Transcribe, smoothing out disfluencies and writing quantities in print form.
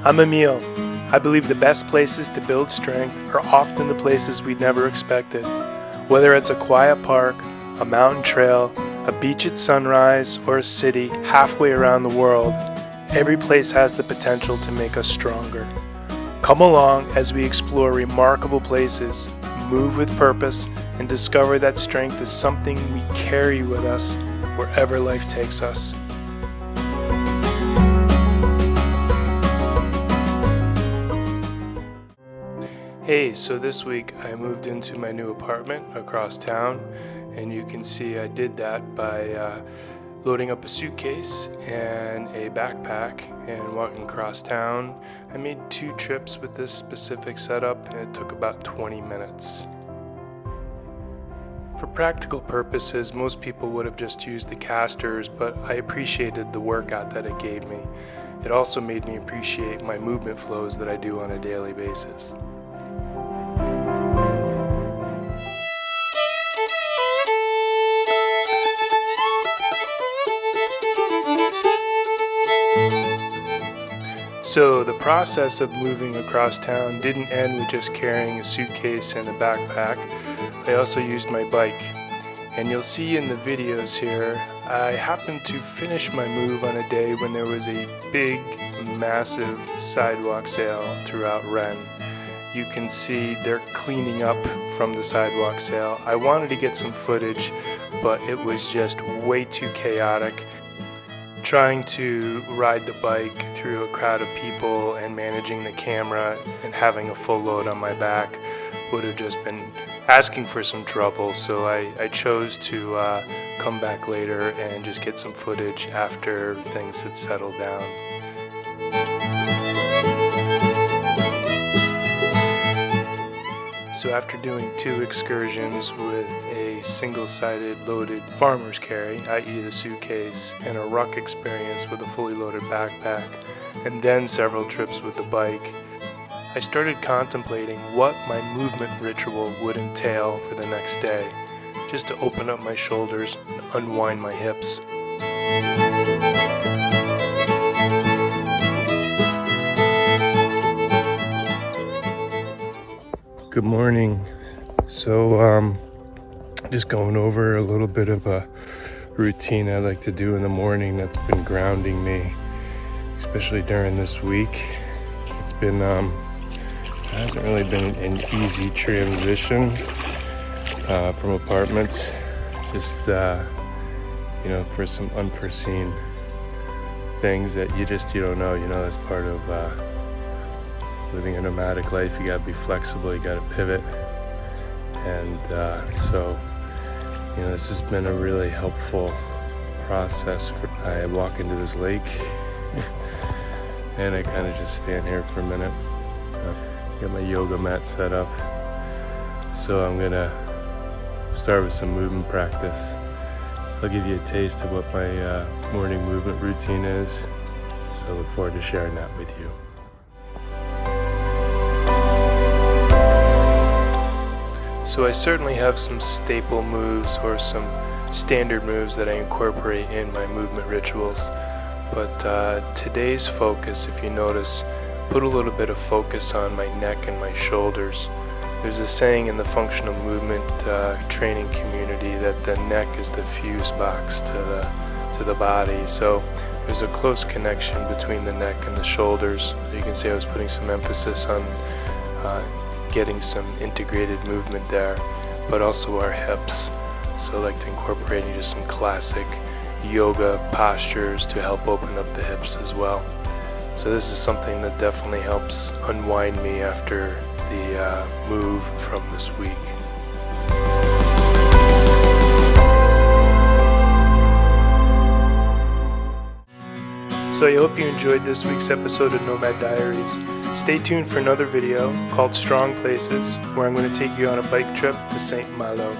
I'm Emil. I believe the best places to build strength are often the places we never expected. Whether it's a quiet park, a mountain trail, a beach at sunrise, or a city halfway around the world, every place has the potential to make us stronger. Come along as we explore remarkable places, move with purpose, and discover that strength is something we carry with us wherever life takes us. Hey, so this week I moved into my new apartment across town, and you can see I did that by loading up a suitcase and a backpack and walking across town. I made 2 trips with this specific setup, and it took about 20 minutes. For practical purposes, most people would have just used the casters, but I appreciated the workout that it gave me. It also made me appreciate my movement flows that I do on a daily basis. So the process of moving across town didn't end with just carrying a suitcase and a backpack. I also used my bike. And you'll see in the videos here, I happened to finish my move on a day when there was a big, massive sidewalk sale throughout Rennes. You can see they're cleaning up from the sidewalk sale. I wanted to get some footage, but it was just way too chaotic. Trying to ride the bike through a crowd of people and managing the camera and having a full load on my back would have just been asking for some trouble, so I chose to come back later and just get some footage after things had settled down. So after doing 2 excursions with a single-sided loaded farmer's carry, i.e. the suitcase, and a ruck experience with a fully loaded backpack, and then several trips with the bike, I started contemplating what my movement ritual would entail for the next day, just to open up my shoulders and unwind my hips. Good morning. So just going over a little bit of a routine I like to do in the morning that's been grounding me, especially during this week. It's been hasn't really been an easy transition from apartments, just for some unforeseen things that you don't know. That's part of living a nomadic life. You gotta be flexible, you gotta pivot, and so this has been a really helpful process. I walk into this lake and I kind of just stand here for a minute. Get my yoga mat set up, so I'm gonna start with some movement practice. I'll give you a taste of what my morning movement routine is, so I look forward to sharing that with you. So I certainly have some staple moves or some standard moves that I incorporate in my movement rituals, but today's focus, if you notice, put a little bit of focus on my neck and my shoulders. There's a saying in the functional movement training community that the neck is the fuse box to the body. So there's a close connection between the neck and the shoulders. You can see I was putting some emphasis on getting some integrated movement there, but also our hips. So I like to incorporate just some classic yoga postures to help open up the hips as well. So this is something that definitely helps unwind me after the move from this week. So I hope you enjoyed this week's episode of Nomad Diaries. Stay tuned for another video called Strong Places, where I'm going to take you on a bike trip to Saint Malo.